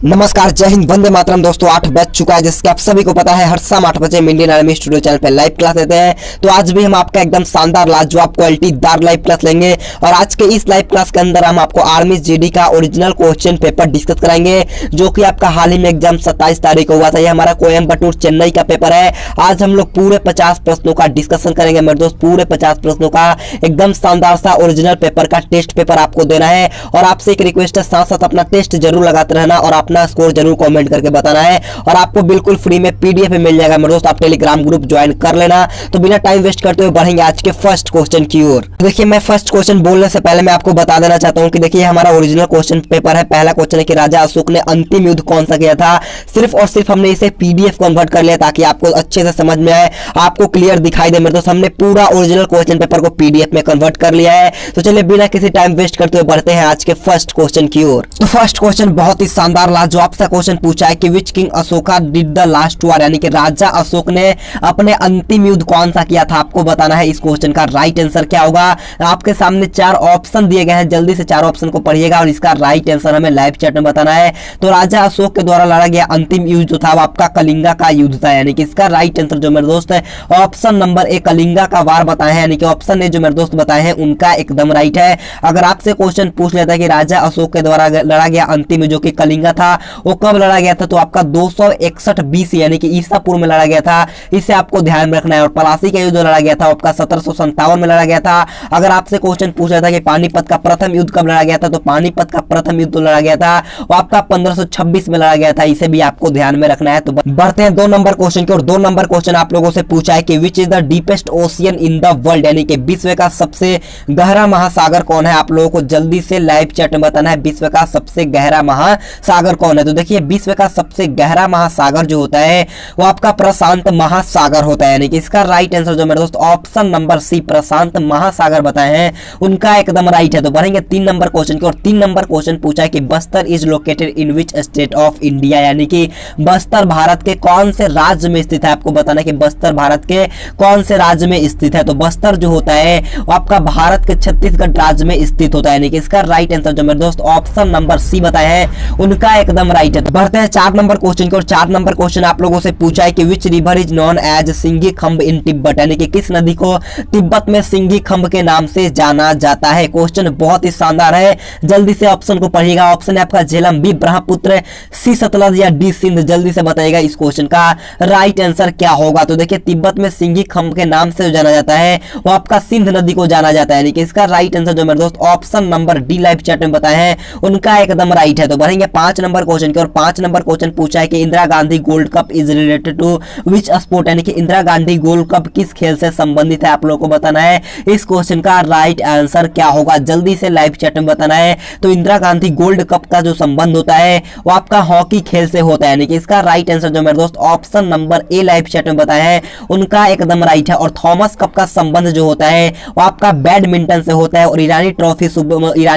नमस्कार, जय हिंद, वंदे मातरम। दोस्तों 8 बज चुका है, जिसके आप सभी को पता है हर शाम 8 बजे इंडियन आर्मी स्टूडियो चैनल पे लाइव क्लास देते हैं। तो आज भी हम आपका एकदम शानदार लाजवाब क्वालिटीदार लाइव क्लास लेंगे और आज के इस लाइव क्लास के अंदर हम आपको आर्मी जीडी का ओरिजिनल क्वेश्चन पेपर डिस्कस कराएंगे, जो कि आपका हाल ही में एग्जाम 27 तारीख को हुआ था। ये हमारा कोयम्बटूर चेन्नई का पेपर है। आज हम लोग पूरे 50 प्रश्नों का डिस्कशन करेंगे मेरे दोस्त। पूरे 50 प्रश्नों का एकदम शानदार सा ओरिजिनल पेपर का टेस्ट पेपर आपको देना है और आपसे एक रिक्वेस्ट है, साथ साथ अपना टेस्ट जरूर लगाते रहना और अपना स्कोर जरूर कमेंट करके बताना है। और आपको बिल्कुल फ्री में पीडीएफ मिल जाएगा मेरे दोस्त। आप टेलीग्राम ग्रुप ज्वाइन कर लेना। तो बिना टाइम वेस्ट करते हुए बढ़ेंगे आज के फर्स्ट क्वेश्चन की ओर। देखिए, मैं फर्स्ट क्वेश्चन बोलने से पहले मैं आपको बता देना चाहता हूं कि देखिए हमारा ओरिजिनल क्वेश्चन पेपर है। पहला क्वेश्चन है कि राजा अशोक ने अंतिम युद्ध कौन सा किया था। सिर्फ और सिर्फ हमने इसे पीडीएफ कन्वर्ट कर लिया ताकि आपको अच्छे से समझ में आए, आपको क्लियर दिखाई दे मेरे दोस्त। हमने पूरा ओरिजिनल क्वेश्चन पेपर को पीडीएफ में कन्वर्ट कर लिया है। तो चलिए बिना किसी टाइम वेस्ट करते हुए बढ़ते हैं आज के फर्स्ट क्वेश्चन की ओर। तो फर्स्ट क्वेश्चन बहुत ही शानदार लाजवाब सा क्वेश्चन पूछा है कि which king Ashoka did the last war, यानी कि राजा अशोक ने अपने अंतिम युद्ध कौन सा किया था। आपको बताना है इस क्वेश्चन का राइट आंसर क्या होगा। आपके सामने 4 ऑप्शन दिए गए हैं, जल्दी से 4 ऑप्शन को पढ़िएगा और इसका राइट आंसर हमें लाइव चैट में बताना है। तो राजा अशोक के द्वारा लड़ा गया अंतिम युद्ध जो था वो आपका कलिंगा का युद्ध था, यानी कि इसका राइट आंसर जो मेरे दोस्त है ऑप्शन नंबर ए कलिंगा का वार बताए हैं, यानी कि ऑप्शन ए जो मेरे दोस्त बताए हैं उनका एकदम राइट है। अगर आपसे क्वेश्चन पूछ लेता है कि राजा अशोक के द्वारा लड़ा गया अंतिम युद्ध जो कि कलिंगा था वो कब लड़ा गया था, तो आपका 261 BC यानी कि ईसा पूर्व में लड़ा गया था। इसे आपको ध्यान में रखना है। और पलासी का युद्ध लड़ा गया था आपका 1757 में लड़ा गया था। अगर आपसे क्वेश्चन पूछ रहा था कि पानीपत का प्रथम युद्ध कब लड़ा गया था, तो पानीपत का प्रथम युद्ध लड़ा गया था वो आपका 1526 में लड़ा गया था। इसे भी आपको ध्यान में रखना है। तो बढ़ते हैं 2 नंबर क्वेश्चन की और 2 नंबर क्वेश्चन आप लोगों से पूछा है कि which is the deepest ocean in the world, यानी कि विश्व का सबसे गहरा महासागर कौन है। आप लोगों को जल्दी से लाइव चैट में बताना है विश्व का सबसे गहरा महासागर कौन है। तो देखिए विश्व का सबसे गहरा महासागर जो होता है वो आपका प्रशांत महासागर होता है, यानी कि इसका राइट आंसर जो मेरे दोस्त ऑप्शन नंबर सी प्रशांत महासागर बताए हैं उनका एकदम राइट है। तो बढ़ेंगे 3 नंबर क्वेश्चन की और 3 नंबर क्वेश्चन पूछा है कि Bastar is located in which state of India, यानी कि बस्तर भारत के कौन से राज्य में स्थित है। आपको बताना है कि बस्तर भारत के कौन से राज्य में स्थित है। तो बस्तर जो होता है वो आपका भारत के छत्तीसगढ़ राज्य में स्थित होता है, यानी कि इसका राइट आंसर जो मेरे दोस्त ऑप्शन नंबर सी बताए हैं उनका एकदम राइट है। तो बढ़ते हैं 4 नंबर क्वेश्चन की और 4 नंबर क्वेश्चन आप लोगों से पूछा है कि which river is known as Singhi Khambab in Tibet, यानी कि किस नदी को तिब्बत में सिंघी खंभ के नाम से जाना जाता है। क्वेश्चन बहुत ही शानदार है, जल्दी से ऑप्शन को पढ़िएगा। ऑप्शन है आपका झेलम, बी ब्रह्मपुत्र, सी सतलज या डी सिंध। जल्दी से बताइएगा इस क्वेश्चन का राइट आंसर क्या होगा। तो देखिए तिब्बत में सिंघी खंभ के नाम से जाना जाता है वो आपका सिंध नदी को जाना जाता है, यानी कि इसका राइट आंसर जो मेरे दोस्त option number D live chat में बताए हैं उनका एकदम राइट है। तो बढ़ेंगे 5 नंबर क्वेश्चन की और 5 नंबर क्वेश्चन पूछा है कि Indira Gandhi gold cup is related to which sport, यानी कि इंदिरा गांधी गोल्ड कप किस खेल से संबंधित है। आप लोगों को बताना है इस क्वेश्चन का राइट आंसर क्या होगा। जल्दी से लाइव चैट में बताना है। तो इंदिरा गांधी गोल्ड कप का जो संबंध होता है वो आपका हॉकी खेल से होता है, यानी कि इसका राइट आंसर जो मेरे दोस्त option number A live chat में बताया है उनका एकदम राइट है। और थॉमस कप का संबंध जो होता है वो आपका बैडमिंटन से होता है। और ईरानी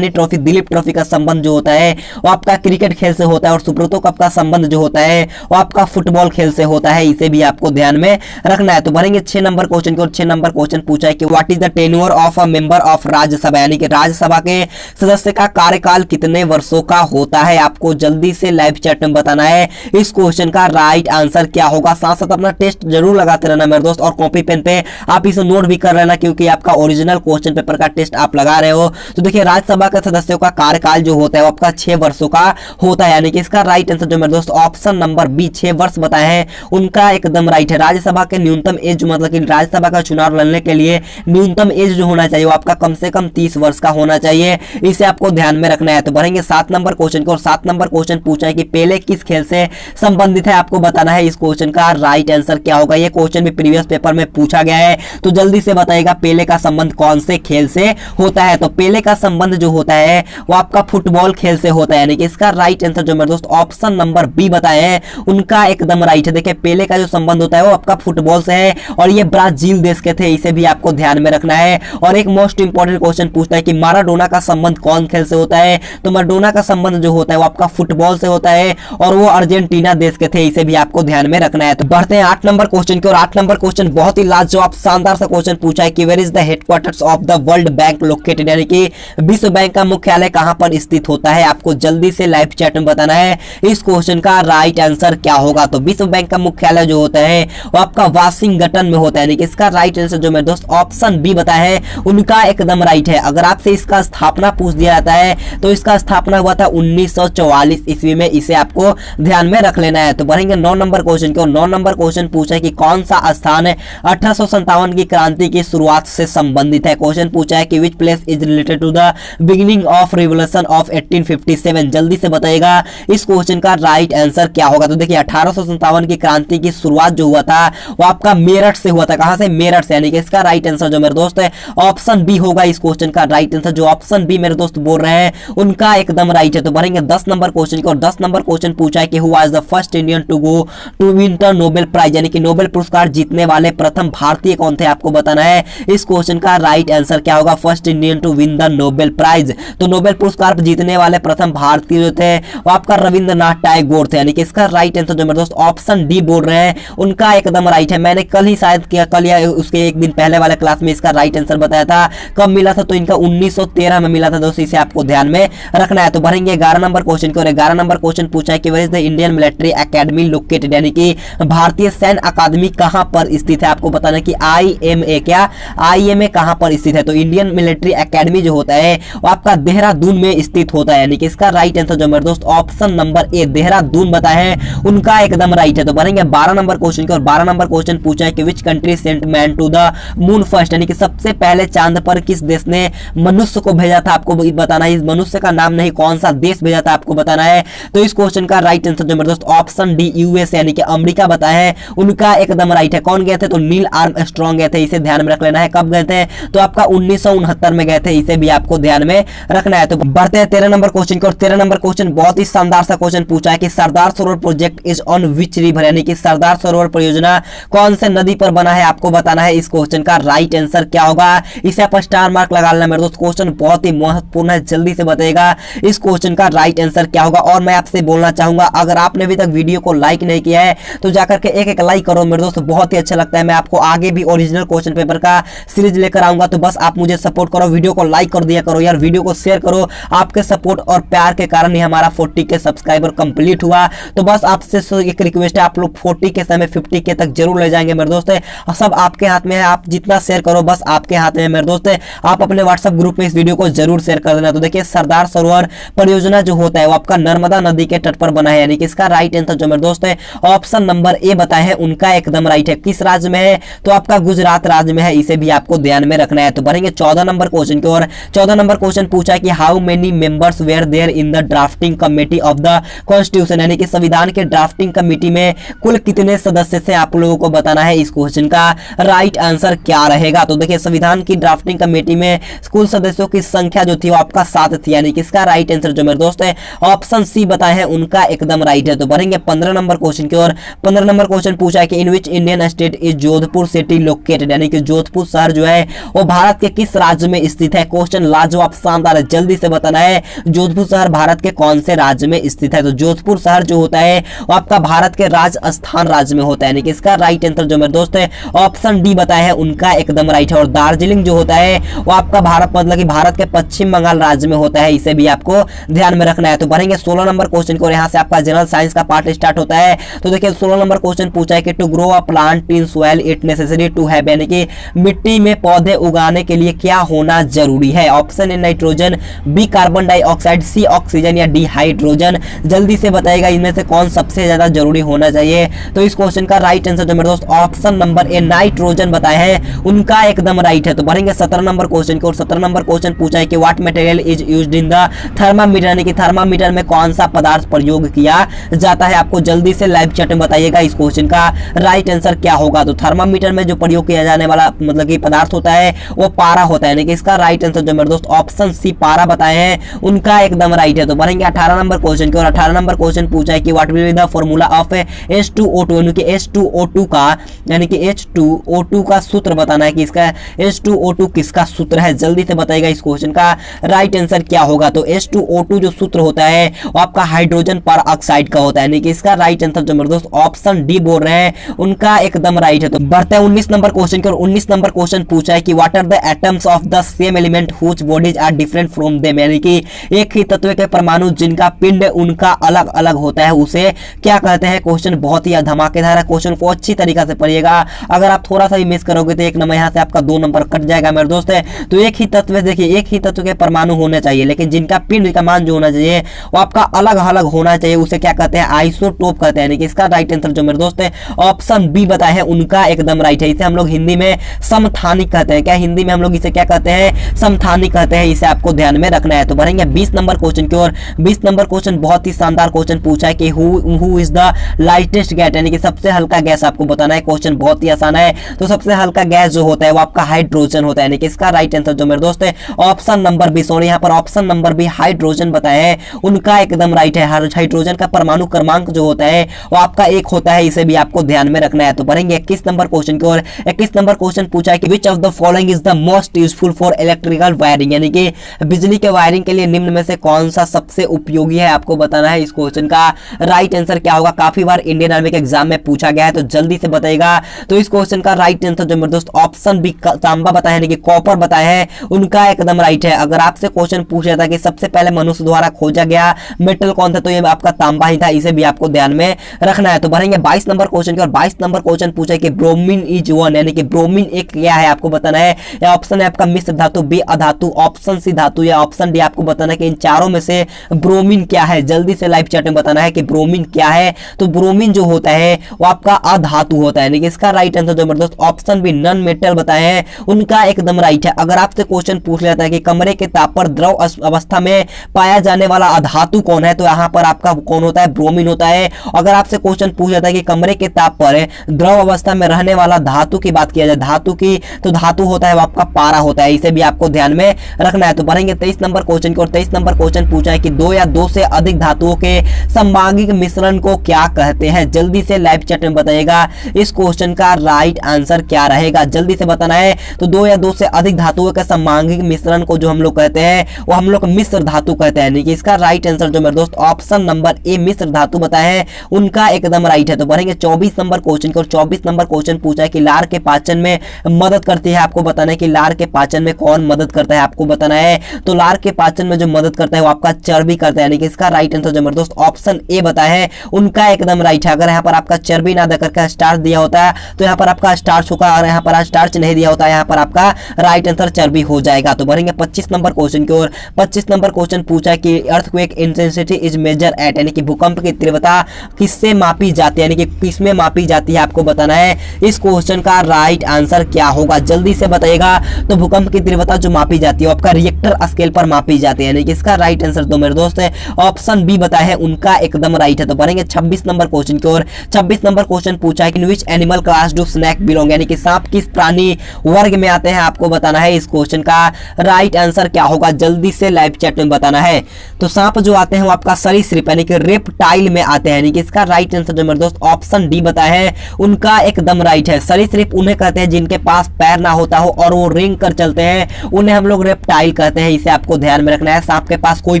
ट्रॉफी दिलीप ट्रॉफी का संबंध जो होता है वो आपका क्रिकेट खेल से होता है। और सुब्रतो कप का संबंध जो होता है वो आपका फुटबॉल खेल से होता है। इसे भी आपको ध्यान में रखना है। तो बढ़ेंगे 6 नंबर क्वेश्चन की और 6 नंबर क्वेश्चन पूछा है कि what is the tenure of a member of Rajya Sabha, यानी कि राज्यसभा के सदस्य का कार्यकाल कितने वर्षों का होता है। आपको जल्दी से लाइव चैट में बताना है इस क्वेश्चन का राइट आंसर क्या होगा। साथ साथ अपना टेस्ट जरूर लगाते रहना मेरे दोस्त और कॉपी पेन पे आप इसे नोट भी कर लेना, क्योंकि आपका ओरिजिनल क्वेश्चन पेपर का टेस्ट आप लगा रहे हो। तो देखिए राज्यसभा के सदस्यों का कार्यकाल जो होता है वो आपका 6 वर्षों का होता है, यानी कि इसका राइट आंसर जो मेरे दोस्त ऑप्शन नंबर बी 6 वर्ष बताए हैं उनका एकदम राइट है। राज्यसभा के न्यूनतम एज मतलब कि राज्यसभा का चुनाव लड़ने के लिए न्यूनतम एज जो होना चाहिए वो आपका कम से कम 30 वर्ष का होना चाहिए। इसे आपको ध्यान में रखना है। तो बढ़ेंगे 7 नंबर क्वेश्चन को और 7 नंबर क्वेश्चन पूछा है कि पेले किस खेल से संबंधित है। आपको बताना है इस क्वेश्चन का राइट आंसर क्या होगा। ये क्वेश्चन भी प्रीवियस पेपर में पूछा गया है, तो जल्दी से बताइएगा पेले का संबंध कौन से खेल से होता है। तो पेले का संबंध जो होता है वो आपका फुटबॉल खेल से होता है, यानी कि इसका राइट आंसर जो मेरे दोस्त ऑप्शन नंबर बी बताए हैं उनका एकदम राइट है। देखिए पेले का जो संबंध होता है वो आपका फुटबॉल से है और ये ब्राजील देश के थे। इसे भी आपको ध्यान में रखना है। और एक मोस्ट इंपॉर्टेंट क्वेश्चन पूछता है कि माराडोना का संबंध कौन खेल से होता है। तो माराडोना का संबंध जो होता है वो आपका फुटबॉल से होता है और वो अर्जेंटीना देश के थे। इसे भी आपको ध्यान में रखना है। तो बढ़ते हैं 8 नंबर क्वेश्चन की और 8 नंबर क्वेश्चन बहुत ही लाजवाब शानदार सा क्वेश्चन पूछा है कि where is the headquarters of the world bank located, यानी कि विश्व बैंक का मुख्यालय कहां पर स्थित होता है। आपको जल्दी से लाइव चैट में बताना है इस क्वेश्चन का राइट आंसर क्या होगा। तो विश्व बैंक का मुख्यालय जो होता है वो आपका वाशिंगटन में होता है, यानी कि इसका राइट आंसर जो मेरे दोस्त ऑप्शन बी बताया है उनका एकदम राइट है। अगर आपसे इसका स्थापना पूछ दिया जाता है तो इसका स्थापना हुआ था 1944 ईस्वी में, इसे आपको ध्यान में रख लेना है। तो बढ़ेंगे 9 नंबर क्वेश्चन की और 9 नंबर क्वेश्चन पूछा है कि कौन सा स्थान 1857 की क्रांति की शुरुआत से संबंधित है। क्वेश्चन पूछा है कि which place is related to the beginning of revolution of 1857। जल्दी से बताइएगा इस क्वेश्चन का राइट आंसर क्या होगा। तो देखिए 1857 की क्रांति की शुरुआत जो हुआ था वो आपका मेरठ से हुआ था। कहां से? मेरठ से, यानी कि इसका राइट आंसर जो मेरे दोस्त है ऑप्शन बी होगा। इस क्वेश्चन का राइट आंसर जो ऑप्शन बी मेरे दोस्त बोल रहे हैं उनका एकदम राइट है। तो बढ़ेंगे 10 नंबर क्वेश्चन की और 10 नंबर क्वेश्चन पूछा है कि who was the first Indian to go to win the Nobel prize, यानी कि नोबेल पुरस्कार जीतने वाले प्रथम भारतीय कौन थे, आपको बताना है इस क्वेश्चन का राइट आंसर क्या होगा। First Indian to win the Nobel prize, तो नोबेल पुरस्कार जीतने वाले प्रथम भारतीय जो थे वो आपका रविंद्रनाथ टैगोर थे, यानी कि इसका राइट आंसर जो मेरे दोस्त ऑप्शन डी बोल रहे हैं उनका एकदम राइट है। मैंने कल ही शायद किया, कल या उसके एक दिन पहले वाले क्लास में इसका राइट आंसर बताया था। कब मिला था? तो इनका 1913 में मिला था दोस्तों, इसे आपको ध्यान में रखना है। तो बढ़ेंगे 11 नंबर क्वेश्चन की और 11 नंबर क्वेश्चन पूछा है कि where is the Indian military academy located, यानी कि भारतीय सैन्य अकादमी कहां पर स्थित है, आपको बताना है कि IMA क्या IMA कहां पर स्थित है। तो इंडियन मिलिट्री एकेडमी जो होता है वो आपका देहरादून में स्थित होता है, यानी कि इसका राइट आंसर जो मेरे दोस्त ऑप्शन नंबर ए देहरादून बताया है उनका एकदम राइट है। तो बढ़ेंगे 12 नंबर क्वेश्चन की और 12 नंबर क्वेश्चन पूछा है कि which country sent man to the moon first, यानी कि सबसे पहले चांद पर किस देश ने मनुष्य को भेजा था, आपको बताना है। इस मनुष्य का नाम नहीं, कौन सा देश भेजा था आपको बताना है। तो इस क्वेश्चन का राइट आंसर जो मेरे दोस्त ऑप्शन डी US यानी कि अमेरिका बताया है उनका एकदम राइट है। कौन गए थे? तो नील आर्मस्ट्रांग गए थे, इसे ध्यान में रख लेना है। कब गए थे? तो आपका 1969 में गए थे, इसे भी आपको ध्यान में रखना है। तो बढ़ते हैं 13 नंबर क्वेश्चन की और 13 नंबर क्वेश्चन बहुत ही शानदार सा क्वेश्चन पूछा है कि Sardar Sarovar project is on which river, यानी कि सरदार सरोवर परियोजना कौन से नदी पर बना है, आपको बताना है इस क्वेश्चन का राइट आंसर क्या होगा। इसे आप स्टार मार्क लगा लेना मेरे दोस्त, क्वेश्चन बहुत ही महत्वपूर्ण है, जल्दी से बताइएगा इस क्वेश्चन का राइट आंसर क्या होगा। और मैं आपसे बोलना चाहूंगा अगर आपने अभी तक वीडियो को लाइक नहीं किया है तो जाकर के एक लाइक करो मेरे दोस्त, बहुत ही अच्छा लगता है। मैं आपको आगे भी ओरिजिनल क्वेश्चन पेपर का सीरीज लेकर आऊंगा, तो बस आप मुझे सपोर्ट करो, वीडियो को लाइक कर दिया करो यार, वीडियो को शेयर करो। आपके सपोर्ट और प्यार के कारण ही हमारा 40 के सब्सक्राइबर कंप्लीट हुआ। तो बस आपसे एक रिक्वेस्ट है, आप लोग 40 के समय 50 के तक जरूर ले जाएंगे मेरे दोस्त, सब आपके हाथ में है। आप जितना शेयर करो बस आपके हाथ में है मेरे दोस्त। आप अपने व्हाट्सएप ग्रुप में इस वीडियो को जरूर शेयर कर देना। तो देखिए सरदार सरोवर परियोजना जो होता है वो आपका नर्मदा नदी के तट पर बना है, यानी कि इसका राइट आंसर जो मेरे दोस्त है ऑप्शन नंबर ए बताया है उनका एकदम राइट है। किस राज्य में है? तो आपका गुजरात राज्य में है, इसे भी आपको ध्यान में रखना है। तो बढ़ेंगे 14 नंबर क्वेश्चन की और 14 नंबर क्वेश्चन पूछा है कि how many members were there in the drafting committee of the constitution, यानी कि संविधान के ड्राफ्टिंग कमेटी में कुल कितने सदस्य थे, आप लोगों को बताना है इस क्वेश्चन का राइट आंसर क्या रहेगा। तो देखिए संविधान की ड्राफ्टिंग कमेटी में कुल सदस्यों की संख्या जो थी वो आपका 7 थी, यानी कि इसका राइट आंसर जो मेरे दोस्त है ऑप्शन सी बताए हैं उनका एकदम राइट है। तो बढ़ेंगे 15 नंबर क्वेश्चन की और 15 नंबर क्वेश्चन पूछा है कि in which Indian state is Jodhpur city located, यानी कि जोधपुर शहर जो है वो भारत के किस राज्य में स्थित है। क्वेश्चन लाजवाब शानदार है, जल्दी से बताना है जोधपुर शहर भारत के कौन से राज्य में स्थित है। तो जोधपुर शहर जो होता है वो आपका भारत के राजस्थान राज्य में होता है, यानी कि इसका राइट आंसर जो मेरे दोस्त है ऑप्शन डी बताया है उनका एकदम राइट है। और दार्जिलिंग जो होता है वो आपका भारत मतलब कि भारत के पश्चिम बंगाल राज्य में होता है, इसे भी आपको ध्यान में रखना है। तो बढ़ेंगे 16 नंबर क्वेश्चन को, यहाँ से आपका जनरल साइंस का पार्ट स्टार्ट होता है। तो देखिए 16 नंबर क्वेश्चन पूछा है कि to grow a plant in soil it necessary to have, यानी कि मिट्टी में पौधे उगाने के लिए क्या होना जरूरी है। Option a nitrogen, b carbon dioxide, c oxygen या डी हाइड्रोजन। जल्दी से बताएगा इनमें से कौन सबसे ज्यादा जरूरी होना चाहिए। तो इस क्वेश्चन का राइट आंसर जो मेरे दोस्त ऑप्शन नंबर ए नाइट्रोजन बताया है उनका एकदम राइट है। तो बढ़ेंगे 17 नंबर क्वेश्चन की और 17 नंबर क्वेश्चन पूछा है कि what material is used in the thermometer, यानी कि थर्मामीटर में कौन सा पदार्थ प्रयोग किया जाता है। आपको जल्दी से लाइव चैट में बताइएगा इस क्वेश्चन का राइट आंसर क्या होगा। तो थर्मामीटर में जो प्रयोग किया जाने वाला मतलब कि पदार्थ होता है वो पारा होता है, यानी कि इसका राइट आंसर जो मेरे दोस्त ऑप्शन सी पारा बताए हैं उनका एकदम राइट है। तो बढ़ेंगे 18 नंबर क्वेश्चन की और 18 नंबर क्वेश्चन पूछा है कि what will be the formula of H2O2, यानी कि H2O2 का यानी कि H2O2 का सूत्र बताना है कि इसका H2O2 किसका सूत्र है। जल्दी से बताइएगा इस क्वेश्चन का राइट आंसर क्या होगा। तो H2O2 जो सूत्र होता है वो आपका हाइड्रोजन पर ऑक्साइड का होता है, यानी कि इसका राइट आंसर जो मेरे दोस्त ऑप्शन डी बोल रहे हैं उनका एकदम राइट है। तो बढ़ते हैं 19 नंबर क्वेश्चन की और 19 नंबर क्वेश्चन पूछा है कि what are the atoms of the same element which bodies are different from them, यानी कि एक ही तत्व के परमाणु जिनका पिंड उनका अलग अलग होता है उसे क्या कहते हैं। क्वेश्चन बहुत ही धमाकेदार है, क्वेश्चन को अच्छी तरीके से पढ़िएगा। अगर आप थोड़ा सा भी मिस करोगे तो एक नंबर यहाँ से आपका 2 नंबर कट जाएगा मेरे दोस्त। तो एक ही तत्व, देखिए एक ही तत्व के परमाणु होने चाहिए, लेकिन जिनका पिंड का मान जो होना चाहिए वो आपका अलग अलग होना चाहिए, उसे क्या कहते हैं, आइसोटोप कहते हैं। इसका राइट आंसर जो मेरे दोस्त है ऑप्शन बी बताया है, उनका एकदम राइट है। इसे हम लोग हिंदी में समस्थानिक कहते हैं। क्या हिंदी में हम लोग इसे क्या कहते हैं, समस्थानिक कहते हैं। इसे आपको ध्यान में रखना है। तो बढ़ेंगे 20 नंबर क्वेश्चन की ओर। 20 नंबर क्वेश्चन बहुत ही शानदार क्वेश्चन पूछा है कि who is the lightest gas, यानी कि सबसे हल्का गैस आपको बताना है। क्वेश्चन बहुत ही आसान है। तो सबसे हल्का गैस जो होता है वो आपका हाइड्रोजन होता है, यानी कि इसका राइट आंसर जो मेरे दोस्त है ऑप्शन नंबर बी, सॉरी यहाँ पर ऑप्शन नंबर बी हाइड्रोजन बताया है, उनका एकदम राइट है। हाइड्रोजन का परमाणु क्रमांक जो होता है वो आपका 1 होता है, इसे भी आपको ध्यान में रखना है। तो बढ़ेंगे 21 नंबर क्वेश्चन की ओर। 21 नंबर क्वेश्चन पूछा है कि which of the following is the most useful for electrical wiring, यानी कि बिजली के वायरिंग के लिए निम्न में से कौन सा सबसे उपयोगी है, आपको बताना है। इस क्वेश्चन का राइट आंसर क्या होगा, काफी बार इंडियन आर्मी के एग्जाम में पूछा गया है, तो जल्दी से बताइएगा। तो इस क्वेश्चन का राइट आंसर जो मेरे दोस्त ऑप्शन बी तांबा बताया, यानी कि कॉपर बताया है, उनका एकदम राइट है। अगर आपसे क्वेश्चन पूछ रहा था कि सबसे पहले मनुष्य द्वारा खोजा गया मेटल कौन था, तो ये आपका तांबा ही था, इसे भी आपको ध्यान में रखना है। तो बढ़ेंगे 22 नंबर क्वेश्चन की और 22 नंबर क्वेश्चन पूछा है कि ब्रोमीन इज वन, यानी कि ब्रोमीन एक क्या है आपको बताना है। या ऑप्शन है आपका मिश्र धातु, बी अधातु, ऑप्शन सी धातु, या ऑप्शन डी आपको बताना है कि इन चारों में से ब्रोमीन क्या है। जल्दी से लाइव चैट में बताना है कि ब्रोमीन क्या है। तो ब्रोमीन जो होता है वो आपका अधातु होता है, यानी कि इसका राइट आंसर जो मेरे दोस्त ऑप्शन बी नॉन मेटल बताए हैं, उनका एकदम राइट है। अगर आपसे क्वेश्चन पूछ लेता है कि कमरे के ताप पर द्रव अवस्था में पाया जाने वाला अधातु कौन है, तो यहाँ पर आपका कौन होता है, ब्रोमीन होता है। अगर आपसे क्वेश्चन पूछ जाता है कि कमरे के ताप पर द्रव अवस्था में रहने वाला धातु की बात किया जाए, धातु की, तो धातु होता है वो आपका पारा होता है, इसे भी आपको ध्यान में रखना है। तो बढ़ेंगे 23 नंबर क्वेश्चन की और 23 नंबर क्वेश्चन पूछा है कि 2 या 2 से अधिक धातुओं के समभागिक मिश्रण को क्या कहते हैं। जल्दी से लाइव चैट में बताइएगा इस क्वेश्चन का राइट आंसर क्या रहेगा, जल्दी से बताना है। तो 2 या 2 से अधिक धातुओं के समभागिक मिश्रण को जो हम लोग कहते हैं वो हम लोग मिश्र धातु कहते हैं, यानी कि इसका राइट आंसर जो मेरे दोस्त ऑप्शन नंबर ए मिश्र धातु बताए हैं, उनका एकदम राइट है। तो बढ़ेंगे 24 नंबर क्वेश्चन की और 24 नंबर क्वेश्चन पूछा है कि लार के पाचन में मदद करती है, आपको बताना है कि लार के पाचन में कौन मदद करता है, आपको बताना है। तो लार के पाचन में जो मदद करता है वो आपका चर्बी करता है, यानी कि इसका राइट आंसर जो मेरे दोस्त ऑप्शन ए बताया है, उनका एकदम राइट है। अगर यहाँ पर आपका चर्बी ना देकर के स्टार्च दिया होता है तो यहाँ पर आपका स्टार्च होगा, और यहाँ पर स्टार्च नहीं दिया होता है यहाँ पर आपका राइट आंसर चर्बी हो जाएगा। तो बढ़ेंगे 25 नंबर क्वेश्चन की ओर। 25 नंबर क्वेश्चन पूछा है कि earthquake intensity is measure at, यानी कि भूकंप की तीव्रता किससे मापी जाती है, यानी कि किसमें मापी जाती है, आपको बताना है। इस क्वेश्चन का राइट आंसर क्या होगा, जल्दी से बताइएगा। तो भूकंप की तीव्रता जो मापी जाती है आपका रिएक्टर स्केल पर मापी जाती है, यानी कि इसका राइट आंसर तो मेरे दोस्त है ऑप्शन बी बताया है, उनका एकदम राइट है। तो बढ़ेंगे 26 नंबर क्वेश्चन की ओर। 26 नंबर क्वेश्चन पूछा है कि which animal class do snake belong, यानी कि सांप किस प्राणी वर्ग में आते हैं, आपको बताना है। इस क्वेश्चन का राइट आंसर क्या होगा, जल्दी से लाइव चैट में बताना है। तो सांप जो आते हैं वो आपका सरीसृप यानी कि रेप्टाइल में आते हैं, यानी कि इसका राइट आंसर जो मेरे दोस्त ऑप्शन डी बताया है, उनका एकदम राइट है। सरीसृप उन्हें कहते हैं जिनके पास पैर ना होता हो और वो रेंग कर चलते हैं, उन्हें हम लोग रेप्टाइल कहते हैं, इसे आपको ध्यान में रखना है। सांप के पास कोई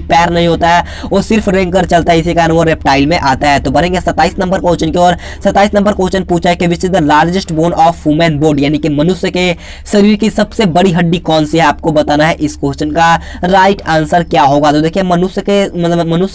पैर नहीं होता है, वो सिर्फ रेंग कर चलता है, इसी कारण वो रेप्टाइल में आता है। तो बढ़ेंगे 27 नंबर क्वेश्चन की ओर। 27 नंबर क्वेश्चन पूछा है कि which is the largest bone of women body, यानी कि मनुष्य के शरीर की सबसे बड़ी हड्डी कौन सी है, आपको बताना है। इस क्वेश्चन का राइट आंसर क्या होगा। तो देखिए मनुष्य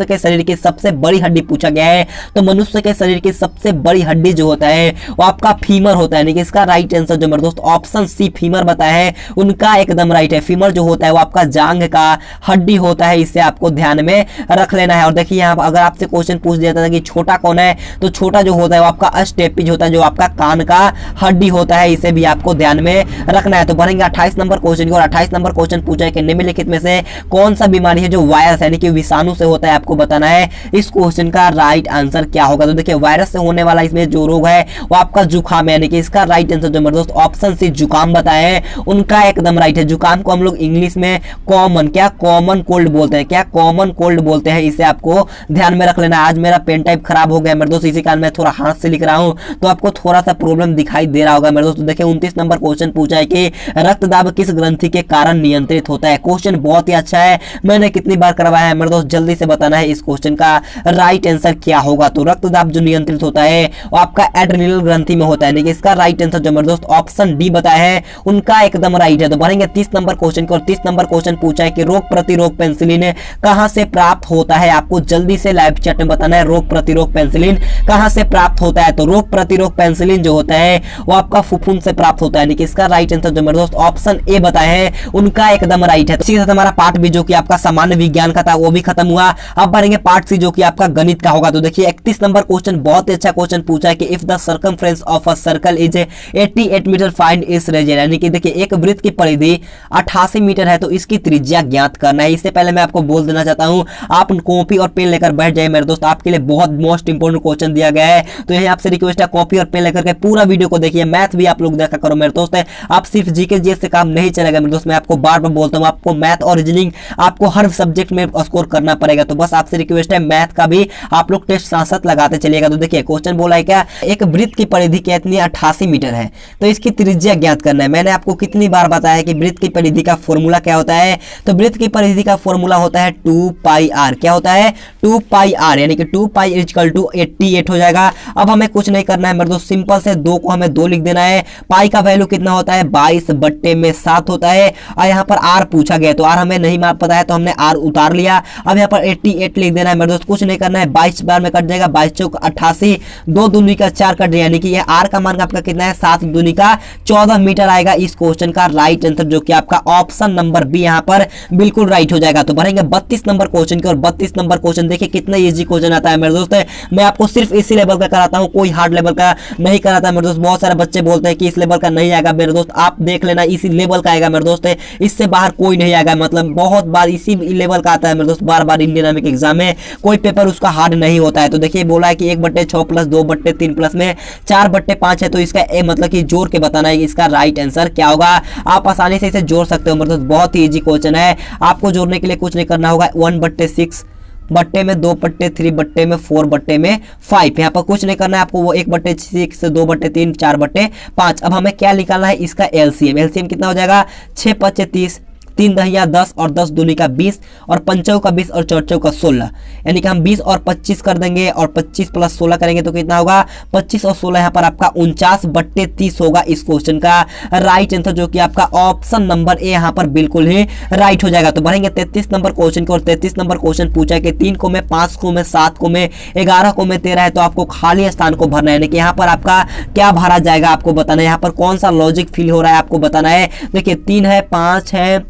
के शरीर की सबसे बड़ी हड्डी पूछा गया है, तो मनुष्य के शरीर की सबसे बड़ी हड्डी जो होता है वो आपका फीमर होता है, यानी कि इसका राइट आंसर जो मेरे दोस्त ऑप्शन सी फीमर बताया है, उनका एकदम राइट है। फीमर जो होता है वो आपका जांघ का हड्डी होता है, इसे आपको ध्यान में रख लेना है। और देखिए यहाँ अगर आपसे क्वेश्चन पूछ दिया था कि छोटा कौन है, तो छोटा जो होता है वो आपका अस्टेपिज होता है, जो आपका कान का हड्डी होता है, इसे भी आपको ध्यान में रखना है। तो बढ़ेंगे 28 नंबर क्वेश्चन की और 28 नंबर क्वेश्चन पूछा है कि निम्नलिखित में से कौन सा बीमारी है जो वायरस यानी कि विषाणु से होता है, आपको बताना है। इस क्वेश्चन का राइट आंसर क्या होगा। तो देखिए वायरस से होने वाला इसमें जो रोग है वो आपका जुकाम है, यानी कि इसका राइट आंसर जो मेरे दोस्त ऑप्शन सी जुकाम बताए हैं, उनका एकदम राइट है। जुकाम को हम लोग इंग्लिश में कॉमन कोल्ड बोलते हैं, क्या कॉमन कोल्ड बोलते हैं, इसे आपको ध्यान में रख लेना। आज मेरा पेन टाइप खराब हो गया मेरे दोस्त, इसी कारण मैं थोड़ा हाथ से लिख रहा हूं, तो आपको थोड़ा सा प्रॉब्लम दिखाई दे रहा होगा मेरे दोस्त। देखिए 29 नंबर क्वेश्चन पूछा है कि रक्तदाब किस ग्रंथि के कारण नियंत्रित होता है। क्वेश्चन बहुत ही अच्छा है, मैंने कितनी बार करवाया है मेरे दोस्त, जल्दी से बताना है इस क्वेश्चन का राइट आंसर क्या होगा। तो रक्तदाब जो नियंत्रित होता है वो आपका एड्रेनल ग्रंथि में होता है, यानी कि इसका राइट आंसर जो मेरे दोस्त ऑप्शन डी बताया है, उनका एकदम राइट है। तो बढ़ेंगे 30 नंबर क्वेश्चन को और 30 नंबर क्वेश्चन पूछा है कि रोग प्रतिरोध पेनिसिलिन कहां से प्राप्त होता है आपको जल्दी से लाइव चैट में बताना है। रोग प्रतिरोग पेनिसिलिन कहां से प्राप्त होता है? तो रोग प्रतिरोग पेनिसिलिन जो होता है वो आपका फुफून से प्राप्त होता है, यानी कि इसका राइट आंसर जो मेरे दोस्त ऑप्शन ए बताए हैं उनका एकदम राइट है। इसी के साथ हमारा पार्ट बी जो कि आपका सामान्य विज्ञान का था वो भी खत्म हुआ। अब बढ़ेंगे पार्ट सी जो कि आपका गणित का होगा। तो देखिए 31 नंबर क्वेश्चन बहुत ही अच्छा क्वेश्चन पूछा है कि if the circumference of a circle is 88 metre find its radius, यानी कि देखिए एक वृत्त की परिधि 88 मीटर है तो इसकी त्रिज्या ज्ञात करना है। इससे पहले मैं आपको बोल देना चाहता हूं आप कॉपी और पेन लेकर बैठ जाए मेरे दोस्त, आपके लिए बहुत मोस्ट इंपोर्टेंट क्वेश्चन दिया गया है। तो यही आपसे रिक्वेस्ट है कॉपी और पेन लेकर के पूरा वीडियो को देखिए। मैथ भी आप लोग देखा करो मेरे दोस्त, आप सिर्फ जीके जीएस से काम नहीं चलेगा मेरे दोस्त, मैं आपको बार बार बोलता हूं आपको मैथ और रीजनिंग आपको हर सब्जेक्ट में स्कोर करना पड़ेगा। तो बस आपसे रिक्वेस्ट है मैथ का भी आप लोग टेस्ट साथ साथ लगाते चलिएगा। तो देखिए क्वेश्चन बोला है क्या, एक वृत्त की परिधि कितनी 88 मीटर है तो इसकी त्रिज्या ज्ञात करना है। मैंने आपको कितनी बार बताया कि वृत्त की परिधि का फॉर्मूला क्या होता है? तो वृत्त की परिधि का फॉर्मूला होता है 2πr। क्या होता है? 2πr, यानी कि 2π = 88 हो जाएगा। अब हमें कुछ नहीं करना है मेरे दोस्त, सिंपल से 2 को हमें 2 लिख देना है। पाई का वैल्यू कितना होता है? 22/7 होता है। और यहाँ पर आर पूछा गया तो आर हमें नहीं पता है तो हमने आर उतार लिया। अब यहाँ पर 88 लिख देना है मेरे दोस्त, कुछ नहीं करना है। 22 बार में कट जाएगा, 22 चौक 88, 2 दूनी का 4 कट जाए, यानी कि ये आर का मान आपका कितना है? 7 दूनी का 14 मीटर आएगा। इस क्वेश्चन का राइट आंसर जो कि आपका ऑप्शन नंबर बी यहाँ पर बिल्कुल राइट हो जाएगा। तो बढ़ेंगे 32 नंबर क्वेश्चन की और 32 नंबर क्वेश्चन देखिए कितना इजी क्वेश्चन आता है मेरे दोस्त। मैं आपको सिर्फ इसी लेवल का कराता हूँ, कोई हार्ड लेवल का नहीं कराता मेरे दोस्त। बहुत सारे बच्चे बोलते हैं कि इस लेवल का नहीं आएगा मेरे दोस्त, आप देख लेना इसी लेवल का आएगा मेरे दोस्त, इससे बाहर कोई नहीं आएगा। मतलब बहुत बार इसी लेवल का आता है मेरे दोस्त, बार बार इंडियन आर्मी के एग्जाम में कोई पेपर उसका हार्ड नहीं होता है। तो देखिए बोला है कि 1/6 + 2/3 प्लस में 4/5 है तो इसका मतलब कि जोड़ के बताना है इसका राइट आंसर क्या होगा। आप आसानी से इसे जोड़ सकते हो मेरे दोस्त, बहुत ही इजी क्वेश्चन है। आपको जोड़ने के लिए कुछ नहीं करना होगा। 1/6 बट्टे में 2/3 बट्टे में 4/5, यहाँ पर कुछ नहीं करना है आपको। वो 1/6 2/3 4/5। अब हमें क्या निकालना है? इसका एलसीएम। एलसीएम कितना हो जाएगा? 6 × 5 = 30, 3 दहिया 10 और 10 दूनी का 20 और 5 का 20 और 4 का 16, यानी कि हम 20 और 25 कर देंगे और 25 + 16 करेंगे तो कितना होगा? 25 और 16 यहाँ पर आपका 49/30 होगा। इस क्वेश्चन का राइट आंसर जो कि आपका ऑप्शन नंबर ए यहाँ पर बिल्कुल ही राइट हो जाएगा। तो बढ़ेंगे 33 नंबर क्वेश्चन की और 33 नंबर क्वेश्चन पूछा है कि 3 को में 5 को में 7 को में 11 को में 13 है तो आपको खाली स्थान को भरना है, यानी कि यहाँ पर आपका क्या भरा जाएगा आपको बताना है। यहाँ पर कौन सा लॉजिक फील हो रहा है आपको बताना है। देखिए 3 है, 5 है,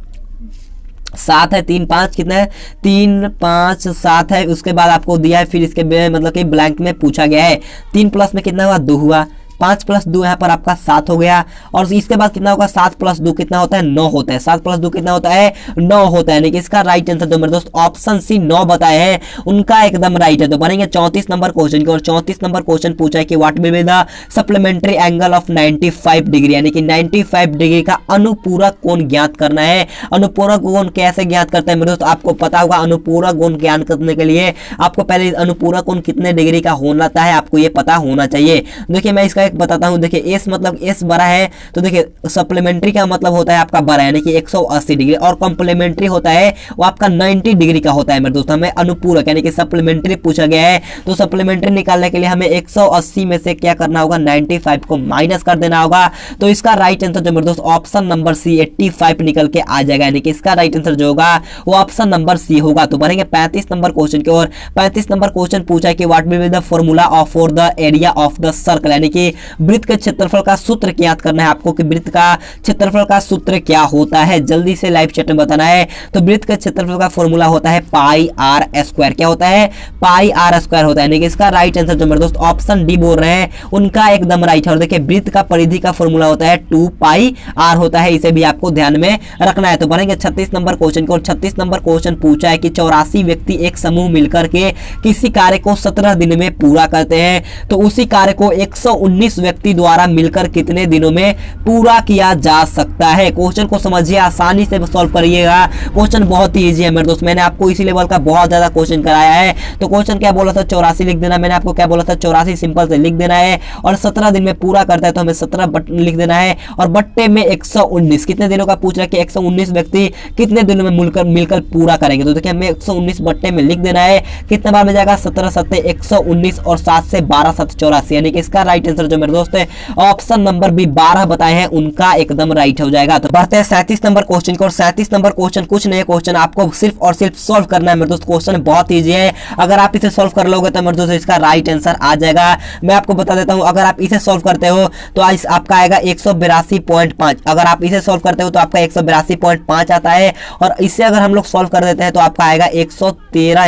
7 है, 3 5 कितना है? 3 5 7 है। उसके बाद आपको दिया है, फिर इसके मतलब कि ब्लैंक में पूछा गया है 3 प्लस में कितना हुआ? 2 हुआ। 5 + 2 यहाँ पर आपका 7 हो गया और इसके बाद कितना होगा? 7 + 2 कितना होता है? 9 होता है। 7 + 2 कितना होता है? 9 होता है, यानी कि इसका राइट आंसर जो मेरे दोस्त ऑप्शन सी 9 बताए हैं उनका एकदम राइट है। तो बनेंगे 34 नंबर क्वेश्चन की और 34 नंबर क्वेश्चन पूछा है कि what will be the supplementary angle of 95 degree, यानी कि 95 डिग्री का अनुपूरक कोण ज्ञात करना है। अनुपूरक कोण कैसे ज्ञात करते हैं मेरे दोस्त? आपको पता होगा अनुपूरक कोण ज्ञात करने के लिए आपको पहले अनुपूरक कोण कितने डिग्री का होना है आपको ये पता होना चाहिए। देखिए मैं इसका बताता हूं। देखिए एस मतलब एस बड़ा है तो देखिए सप्लीमेंट्री का मतलब होता है आपका बड़ा, यानी कि 180 डिग्री और कॉम्प्लीमेंट्री होता है वो आपका 90 डिग्री का होता है मेरे दोस्त। हमें अनुपूरक यानी कि सप्लीमेंट्री पूछा गया है तो सप्लीमेंट्री निकालने के लिए हमें 180 में से क्या करना होगा? 95 को माइनस कर देना होगा। तो इसका राइट आंसर जो मेरे दोस्त ऑप्शन नंबर सी 85 निकल के आ जाएगा, यानी कि इसका राइट आंसर जो होगा वो ऑप्शन नंबर सी होगा। तो बढ़ेंगे 35 नंबर क्वेश्चन की और 35 नंबर क्वेश्चन पूछा है कि what will be the formula of for the area of the circle, यानी कि वृत्त के क्षेत्रफल का सूत्र ज्ञात करना है आपको कि वृत्त का क्षेत्रफल का सूत्र क्या होता है। जल्दी से लाइव चैट में बताना है। तो वृत्त के क्षेत्रफल का फॉर्मूला होता है πr²। क्या होता है? πr² होता है, यानी कि इसका राइट आंसर जो मेरे दोस्त ऑप्शन डी बोल रहे हैं उनका एकदम राइट है। और देखिए वृत्त का परिधि का फॉर्मूला होता है 2πr होता है, इसे भी आपको ध्यान में रखना है। तो बनेंगे 36 नंबर क्वेश्चन को और 36 नंबर क्वेश्चन पूछा है कि 84 व्यक्ति एक समूह मिलकर के किसी कार्य को 17 दिन में पूरा करते हैं तो उसी कार्य को 119 व्यक्ति द्वारा मिलकर कितने दिनों में पूरा किया जा सकता है। क्वेश्चन को समझिए, आसानी से सॉल्व करिएगा। क्वेश्चन बहुत ही इजी है मेरे दोस्त, मैंने आपको इसी लेवल का बहुत ज्यादा क्वेश्चन कराया है। तो क्वेश्चन क्या बोला था? 84 लिख देना। मैंने आपको क्या बोला था? 84 सिंपल से लिख देना है और 17 दिन में पूरा करता है तो हमें 17 लिख देना है और बट्टे में 119 कितने दिनों का पूछ रहा है कि 119 व्यक्ति कितने दिनों में मिलकर पूरा करेंगे। तो देखिए हमें 119 बट्टे में लिख देना है। कितने बार में जाएगा? 17 × 7 = 119 और 7 से 12 × 7 = 84, यानी कि इसका राइट आंसर जो मेरे दोस्त ऑप्शन नंबर बी 12 बताए हैं, उनका एकदम राइट हो जाएगा। तो बढ़ते हैं 37 नंबर क्वेश्चन को। और 37 नंबर क्वेश्चन कुछ नहीं, क्वेश्चन आपको सिर्फ और सिर्फ सॉल्व करना है मेरे दोस्त। क्वेश्चन बहुत ईजी है, अगर आप इसे सॉल्व कर लोगे तो मेरे दोस्त इसका राइट आंसर आ जाएगा। मैं आपको बता देता हूं, अगर आप इसे सॉल्व करते हो तो आपका आएगा 182.5। अगर आप इसे सॉल्व करते हो तो आपका 182.5 आता है, और इसे अगर हम लोग सॉल्व कर देते हैं तो आपका आएगा 113,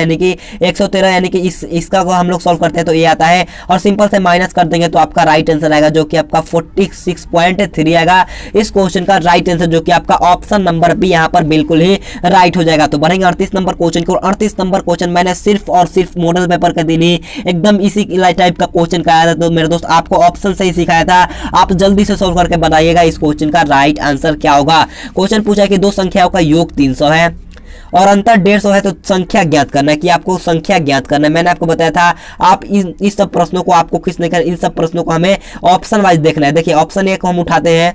यानी कि इसका को हम लोग सॉल्व करते हैं तो ये आता है, और सिंपल से माइनस कर देंगे तो आपका राइट आंसर आएगा जो कि आपका 46.3 आएगा इस क्वेश्चन का राइट आंसर, जो कि आपका ऑप्शन नंबर बी यहाँ पर बिल्कुल ही राइट हो जाएगा। तो बढ़ेंगे 38 नंबर क्वेश्चन को। 38 नंबर क्वेश्चन मैंने सिर्फ और सिर्फ मॉडल पेपर के दिन ही एकदम इसी टाइप का क्वेश्चन कराया था, तो मेरे दोस्त आपको ऑप्शन से ही सिखाया था, आप जल्दी से सॉल्व करके बताइएगा इस क्वेश्चन का राइट आंसर क्या होगा। क्वेश्चन पूछा कि दो संख्याओं का योग 300 है और अंतर 150 है, तो संख्या ज्ञात करना है, कि आपको संख्या ज्ञात करना है। मैंने आपको बताया था आप इस सब प्रश्नों को आपको किसने कर, इन सब प्रश्नों को हमें ऑप्शन वाइज देखना है। देखिए ऑप्शन ए को हम उठाते हैं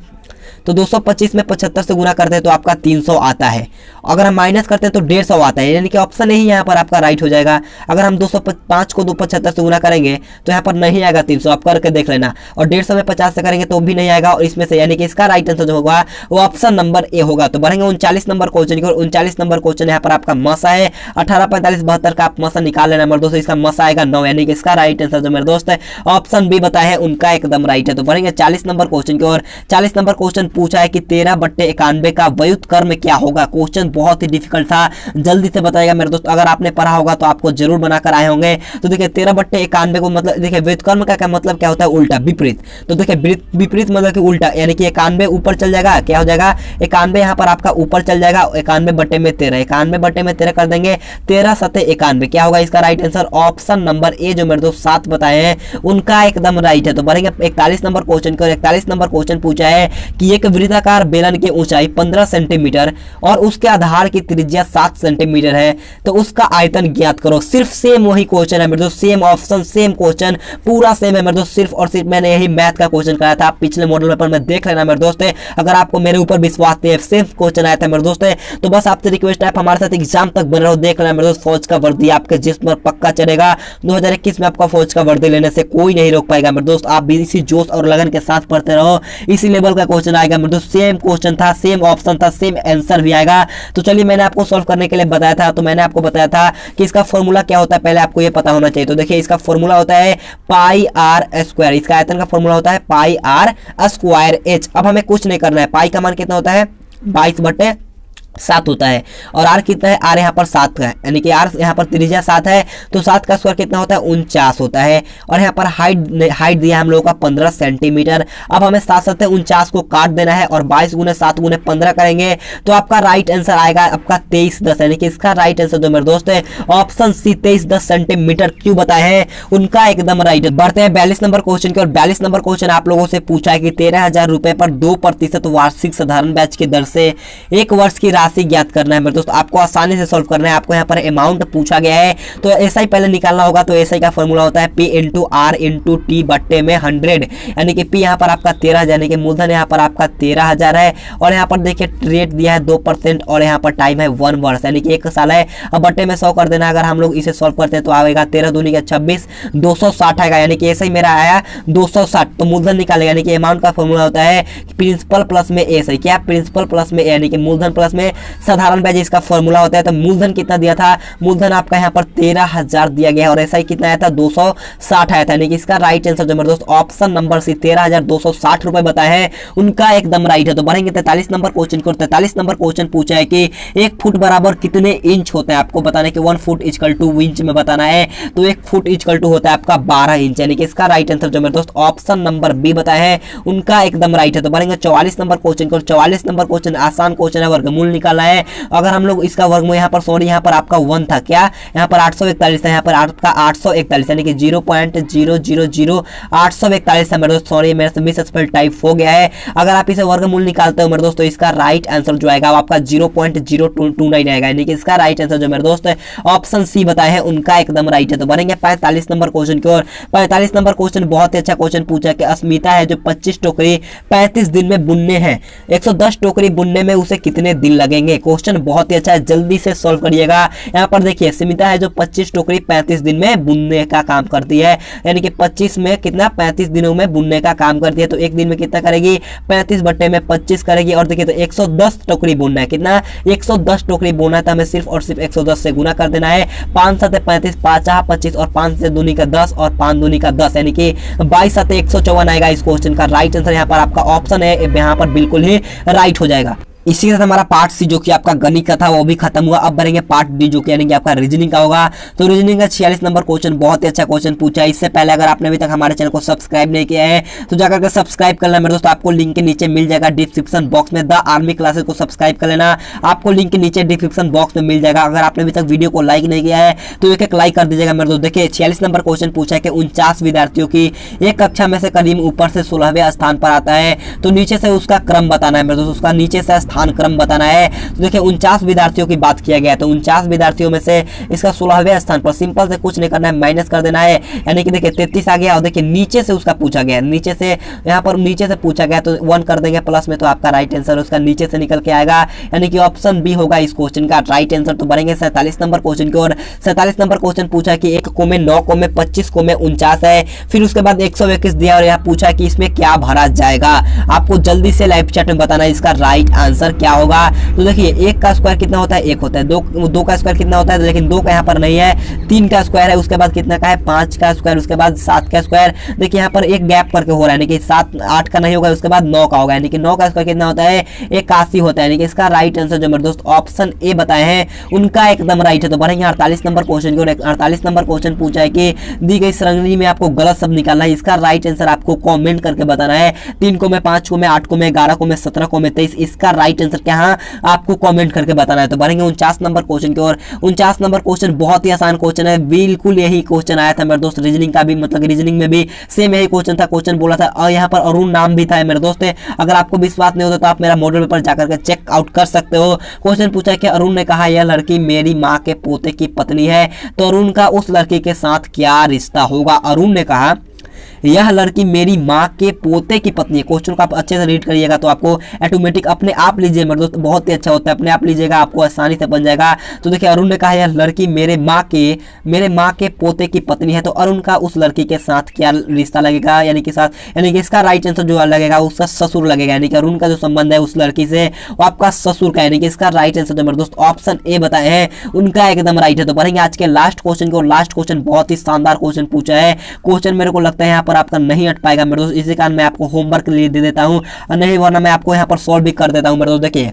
तो 225 में 75 से गुना करते हैं तो आपका 300 आता है, अगर हम माइनस करते हैं तो 150 आता है, यानी कि ऑप्शन नहीं यहाँ पर आपका राइट हो जाएगा। अगर हम 205 को 275 से गुना करेंगे तो यहाँ पर नहीं आएगा 300, आप करके देख लेना, और 150 में 50 से करेंगे तो भी नहीं आएगा, और इसमें से यानी कि इसका राइट आंसर जो होगा वो ऑप्शन नंबर ए होगा। तो बढ़ेंगे 39 नंबर क्वेश्चन की ओर। 39 नंबर क्वेश्चन यहाँ पर आपका मसा है 18, 45, 72 का आप मसा निकाल लेना मेरे दोस्तों, इसका मसा आएगा 9, यानी कि इसका राइट आंसर जो मेरे दोस्त है ऑप्शन बी बताया है, उनका एकदम राइट है। तो बढ़ेंगे 40 नंबर क्वेश्चन की ओर। 40 नंबर क्वेश्चन पूछा है कि 13/91 का व्युत्क्रम क्या होगा। क्वेश्चन बहुत ही डिफिकल्ट था, जल्दी से बताएगा मेरे दोस्त, अगर आपने पढ़ा होगा तो आपको जरूर बनाकर आए होंगे। तो देखिए 13/91 को मतलब देखिए व्युत्क्रम का क्या मतलब क्या होता है, उल्टा, विपरीत। तो देखिए विपरीत मतलब कि उल्टा, यानी कि 91 ऊपर चल जाएगा, क्या हो जाएगा 91 यहाँ पर आपका ऊपर चल जाएगा, 91/13, 91/13 कर देंगे, 13 7 91, क्या होगा इसका right answer option number A जो मेरे दोस्त 7 बताए हैं उनका एकदम राइट है। तो बढ़ेंगे 41 नंबर क्वेश्चन को। 41 नंबर क्वेश्चन पूछा है कि एक वृत्ताकार बेलन की ऊंचाई 15 सेंटीमीटर और उसके आधार की त्रिज्या 7 सेंटीमीटर है, तो उसका आयतन ज्ञात करो। सिर्फ सेम वही क्वेश्चन है मेरे दोस्त, सेम ऑप्शन, सेम क्वेश्चन, पूरा सेम है मेरे दोस्त, सिर्फ और सिर्फ मैंने यही मैथ का क्वेश्चन कराया था, आप पिछले मॉडल पेपर में देख लेना मेरे दोस्त। अगर आपको मेरे ऊपर विश्वास नहीं है, सेम क्वेश्चन आया था मेरे दोस्त, तो बस आपसे रिक्वेस्ट है आप हमारे साथ एग्जाम तक बने रहो, देख लेना मेरे दोस्त। फौज का वर्दी आपके जिस्म पर पक्का चलेगा, 2021 में आपका फौज का वर्दी लेने से कोई नहीं रोक पाएगा मेरे दोस्त। आप भी इसी जोश और लगन के साथ पढ़ते रहो, इसी लेवल का क्वेश्चन आएगा मेरे दोस्त, सेम क्वेश्चन था, सेम ऑप्शन था, सेम आंसर भी आएगा। तो चलिए मैंने आपको सॉल्व करने के लिए बताया था, तो मैंने आपको बताया था कि इसका फॉर्मूला क्या होता है, पहले आपको ये पता होना चाहिए। तो देखिए इसका फॉर्मूला होता है पाई आर स्क्वायर, इसका आयतन का फॉर्मूला होता है पाई आर स्क्वायर एच। अब हमें कुछ नहीं करना है, पाई का मान कितना होता है 22/7 होता है, और आर कितना है, आर यहाँ पर 7 का है, यानी कि आर यहाँ पर त्रिज्या 7 है, तो 7 का स्क्वायर कितना होता है 49 होता है, और यहाँ पर हाइट दिया हम लोगों का 15 सेंटीमीटर। अब हमें साथ साथ 49 को काट देना है और 22 गुने 7 गुने 15 करेंगे तो आपका राइट आंसर आएगा आपका 2310, यानी कि इसका राइट आंसर जो मेरे दोस्त है ऑप्शन सी 2310 सेंटीमीटर क्यों बताए हैं उनका एकदम राइट है। बढ़ते हैं 42 नंबर क्वेश्चन की, और 42 नंबर क्वेश्चन आप लोगों से पूछा है कि 13,000 रुपए पर 2% वार्षिक साधारण ब्याज की दर से एक वर्ष की राशि ज्ञात करना है मेरे दोस्त। आपको आसानी से सॉल्व करना है, आपको यहाँ पर अमाउंट पूछा गया है तो ऐसा ही पहले निकालना होगा। तो ऐसा ही का फॉर्मूला होता है P into r into t बट्टे में 100, यानी कि P यहाँ पर आपका 13,000, यानी कि मूलधन यहाँ पर आपका 13,000 है, और यहाँ पर देखिए रेट दिया है 2% और यहाँ पर टाइम है 1 वर्ष, यानी कि 1 साल है। अब बट्टे में 100 कर देना, अगर हम लोग इसे सॉल्व करते हैं तो आएगा 13 दूनी का 26, 260 आएगा, यानी कि ऐसा ही मेरा आया 260। तो मूलधन निकालेगा, यानी कि अमाउंट का फॉर्मूला होता है प्रिंसिपल प्लस में ए, सही क्या, प्रिंसिपल प्लस में ए, यानी कि मूलधन प्लस में साधारण ब्याज इसका फॉर्मूला होता है। तो मूलधन कितना दिया था, मूलधन आपका यहाँ पर 13,000 दिया गया है, और ऐसा ही कितना आया था 260 आया था, यानी कि इसका राइट आंसर जो मेरे दोस्त ऑप्शन नंबर सी 13,260 रुपए बताए हैं उनका एकदम राइट है। तो बढ़ेंगे 43 नंबर क्वेश्चन को। 43 नंबर क्वेश्चन पूछा है कि 1 फुट बराबर कितने इंच होते हैं, आपको बताना है कि 1 फुट इक्वल टू इंच में बताना है, तो 1 फुट इक्वल टू होता है आपका 12 इंच, यानी कि इसका राइट आंसर जो मेरे दोस्त ऑप्शन नंबर बी बताए हैं उनका एकदम राइट है। तो बढ़ेंगे 44 नंबर क्वेश्चन को। 44 नंबर क्वेश्चन आसान क्वेश्चन है, वर्गमूल निकालना है। अगर हम लोग इसका वर्गमूल यहाँ पर सॉरी यहाँ पर आपका 1 था, क्या यहाँ पर 841 है, यहाँ पर आपका 841 यानी कि 0.000841 है मेरे दोस्त, सॉरी मेरे से मिस स्पेल टाइप हो गया है। अगर आप इसे वर्गमूल निकालते हो मेरे दोस्त तो इसका राइट आंसर जो आएगा आपका 0.029 आएगा, यानी कि इसका राइट आंसर जो मेरे दोस्त ऑप्शन सी बताए हैं उनका एकदम राइट है। तो बनेंगे 45 नंबर क्वेश्चन की ओर। 45 नंबर क्वेश्चन बहुत ही अच्छा क्वेश्चन पूछा कि अस्मिता है जो 25 टोकरी 35 दिन में बुनने हैं, 110 टोकरी बुनने में उसे कितने दिन लगेंगे। क्वेश्चन बहुत ही अच्छा है, जल्दी से सॉल्व करिएगा। यहाँ पर देखिए स्मिता है जो 25 टोकरी 35 दिन में बुनने का काम करती है, यानी कि 25 में कितना 35 दिनों में बुनने का काम करती है, तो एक दिन में कितना करेगी 35 बट्टे में 25 करेगी। और देखिए तो 110 टोकरी बुनना है, कितना 110 टोकरी बुनना है, तो हमें सिर्फ और सिर्फ 110 से गुना कर देना है। 5 7 35, 5 25 और 5 से दूनी का 10 और 5 दूनी का 10, यानी कि 22 7 154 आएगा। इस क्वेश्चन का राइट आंसर यहाँ पर आपका ऑप्शन है, यहाँ पर बिल्कुल ही राइट हो जाएगा। इसी के साथ हमारा पार्ट सी जो कि आपका गणित का था वो भी खत्म हुआ। अब बढ़ेंगे पार्ट डी जो कि यानी कि आपका रीजनिंग का होगा। तो रीजनिंग का 46 नंबर क्वेश्चन बहुत ही अच्छा क्वेश्चन पूछा है। इससे पहले अगर आपने अभी तक हमारे चैनल को सब्सक्राइब नहीं किया है तो जाकर के सब्सक्राइब कर लेना मेरे दोस्त, आपको लिंक के नीचे मिल जाएगा डिस्क्रिप्शन बॉक्स में। द आर्मी क्लासेस को सब्सक्राइब कर लेना, आपको लिंक के नीचे डिस्क्रिप्शन बॉक्स में मिल जाएगा। अगर आपने अभी तक वीडियो को लाइक नहीं किया है तो एक लाइक कर दीजिएगा मेरे दोस्त। देखिए 46 नंबर क्वेश्चन पूछा है कि 49 विद्यार्थियों की एक कक्षा में से करीब ऊपर से 16वें स्थान पर आता है, तो नीचे से उसका क्रम बताना है मेरे दोस्त, उसका नीचे से स्थान क्रम बताना है। तो देखिए 49 विद्यार्थियों की बात किया गया है, तो 49 विद्यार्थियों में से इसका 16वें स्थान पर सिंपल से कुछ नहीं करना है, माइनस कर देना है, यानी कि देखिए 33 आ गया। और देखिए नीचे से उसका पूछा गया, नीचे से यहाँ पर नीचे से पूछा गया तो 1 कर देंगे प्लस में, तो आपका राइट आंसर उसका नीचे से निकल के आएगा, यानी कि ऑप्शन बी होगा इस क्वेश्चन का राइट आंसर। तो बढ़ेंगे 47 नंबर क्वेश्चन की ओर। 47 नंबर क्वेश्चन पूछा कि 1 को में 9 को में 25 को में 49 है, फिर उसके बाद 121 दिया और यहाँ पूछा कि इसमें क्या भरा जाएगा। आपको जल्दी से लाइव चैट में बताना है इसका राइट आंसर क्या होगा। तो देखिए 1 का स्क्वायर कितना होता है 1 होता है, 2 का स्क्वायर कितना होता है, लेकिन 2 का यहाँ पर नहीं है, 3 का स्क्वायर है, उसके बाद कितना का है 5 का स्क्वायर, उसके बाद 7 का स्क्वायर। देखिए यहाँ पर एक गैप करके हो रहा है, यानी कि 7 8 का नहीं होगा, उसके बाद 9 का होगा, यानी कि 9 का स्क्वायर कितना होता है 81 होता है, यानी कि इसका राइट आंसर जो मेरे दोस्त ऑप्शन ए बताए हैं उनका एकदम राइट है। तो बढ़ेंगे 48 नंबर क्वेश्चन की ओर। 48 नंबर क्वेश्चन पूछा है कि दी गई श्रेणी में आपको गलत शब्द निकालना है, इसका राइट आंसर आपको कॉमेंट करके बताना है। 3 को में 5 को में 8 को में 11 को में 17 को में 23, इसका राइट आंसर क्या है आपको कमेंट करके बताना है। तो बढ़ेंगे 49 नंबर क्वेश्चन की ओर। 49 नंबर क्वेश्चन बहुत ही आसान क्वेश्चन है, बिल्कुल यही क्वेश्चन आया था मेरे दोस्त रीजनिंग का भी, मतलब रीजनिंग में भी सेम यही क्वेश्चन था। क्वेश्चन बोला था और यहाँ पर अरुण नाम भी था मेरे दोस्त। अगर आपको विश्वास नहीं होता तो आप मेरा मॉडल पेपर जाकर के चेक आउट कर सकते हो। क्वेश्चन पूछा है कि अरुण ने कहा यह लड़की मेरी माँ के पोते की पत्नी है, तो अरुण का उस लड़की के साथ क्या रिश्ता होगा। अरुण ने कहा यह लड़की मेरी माँ के पोते की पत्नी है। क्वेश्चन को आप अच्छे से रीड करिएगा तो आपको ऑटोमेटिक अपने आप लीजिए मेरे दोस्त, बहुत ही अच्छा होता है, अपने आप लीजिएगा आपको आसानी से बन जाएगा। तो देखिए अरुण ने कहा यह लड़की मेरे माँ के पोते की पत्नी है, तो अरुण का उस लड़की के साथ क्या रिश्ता लगेगा, यानी कि साथ, यानी कि इसका राइट आंसर जो लगेगा उसका ससुर लगेगा, यानी कि अरुण का जो संबंध है उस लड़की से वो आपका ससुर का, यानी कि इसका राइट आंसर जो मेरे दोस्त ऑप्शन ए बताए हैं उनका एकदम राइट है। तो बढ़ेंगे आज के लास्ट क्वेश्चन को। लास्ट क्वेश्चन बहुत ही शानदार क्वेश्चन पूछा है, क्वेश्चन मेरे को लगता है यहाँ पर आपका नहीं हट पाएगा मेरे दोस्त, इसी कारण मैं आपको होमवर्क के लिए दे देता हूं, और नहीं वरना मैं आपको यहाँ पर सॉल्व भी कर देता हूं मेरे दोस्त। देखिए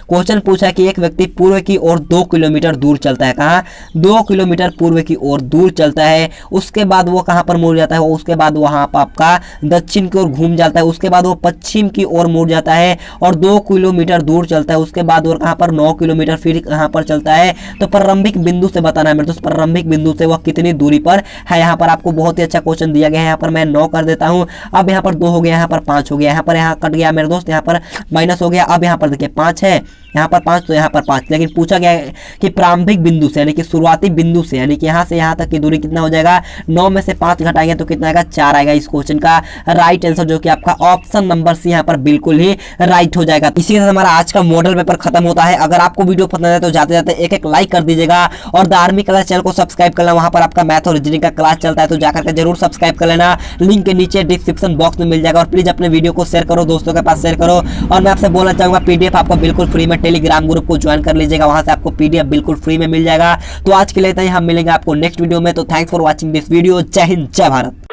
क्वेश्चन पूछा है कि एक व्यक्ति पूर्व की ओर 2 किलोमीटर दूर चलता है, कहाँ 2 किलोमीटर पूर्व की ओर दूर चलता है, उसके बाद वो कहाँ पर मुड़ जाता है, उसके बाद वहां पर आपका दक्षिण की ओर घूम जाता है, उसके बाद वो पश्चिम की ओर मुड़ जाता है और 2 किलोमीटर दूर चलता है, उसके बाद वो कहाँ पर 9 किलोमीटर फिर कहाँ पर चलता है। तो प्रारंभिक बिंदु से बताना है मेरे दोस्त, प्रारंभिक बिंदु से वह कितनी दूरी पर है। यहाँ पर आपको बहुत ही अच्छा क्वेश्चन दिया गया है, यहाँ पर मैं 9 कर देता हूं। अब यहाँ पर 2 हो गया, यहाँ पर 5 हो गया, यहाँ कट गया मेरे दोस्त, यहाँ पर माइनस हो गया। अब यहाँ पर देखिए 5 है, यहाँ पर 5 तो यहाँ पर 5, लेकिन पूछा गया है कि प्रारंभिक बिंदु से, यानी कि शुरुआती बिंदु से, यानी कि यहाँ से यहाँ तक की दूरी कितना हो जाएगा, 9 में से 5 घटाएंगे तो कितना आएगा 4 आएगा। इस क्वेश्चन का राइट आंसर जो कि आपका ऑप्शन नंबर सी यहाँ पर बिल्कुल ही राइट हो जाएगा। इसी के साथ हमारा आज का मॉडल पेपर खत्म होता है। अगर आपको वीडियो पसंद है तो जाते जाते एक लाइक कर दीजिएगा और द आर्मी क्लास चैनल को सब्सक्राइब कर लेना, वहां पर आपका मैथ और रीजनिंग का क्लास चलता है, तो जाकर के जरूर सब्सक्राइब कर लेना, लिंक के नीचे डिस्क्रिप्शन बॉक्स में मिल जाएगा। और प्लीज अपने वीडियो को शेयर करो, दोस्तों के पास शेयर करो। और मैं आपसे बोलना चाहूंगा पीडीएफ आपको बिल्कुल फ्री में टेलीग्राम ग्रुप को ज्वाइन कर लीजिएगा, वहां से आपको पीडीएफ बिल्कुल फ्री में मिल जाएगा। तो आज के लिए इतना ही, हम मिलेंगे आपको नेक्स्ट वीडियो में। तो thanks for watching this video. जय हिंद, जय Bharat.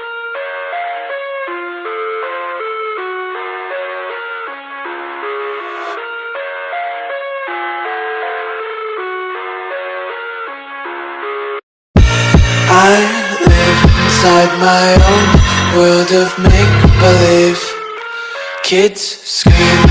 I live inside my own world of make-believe. Kids scream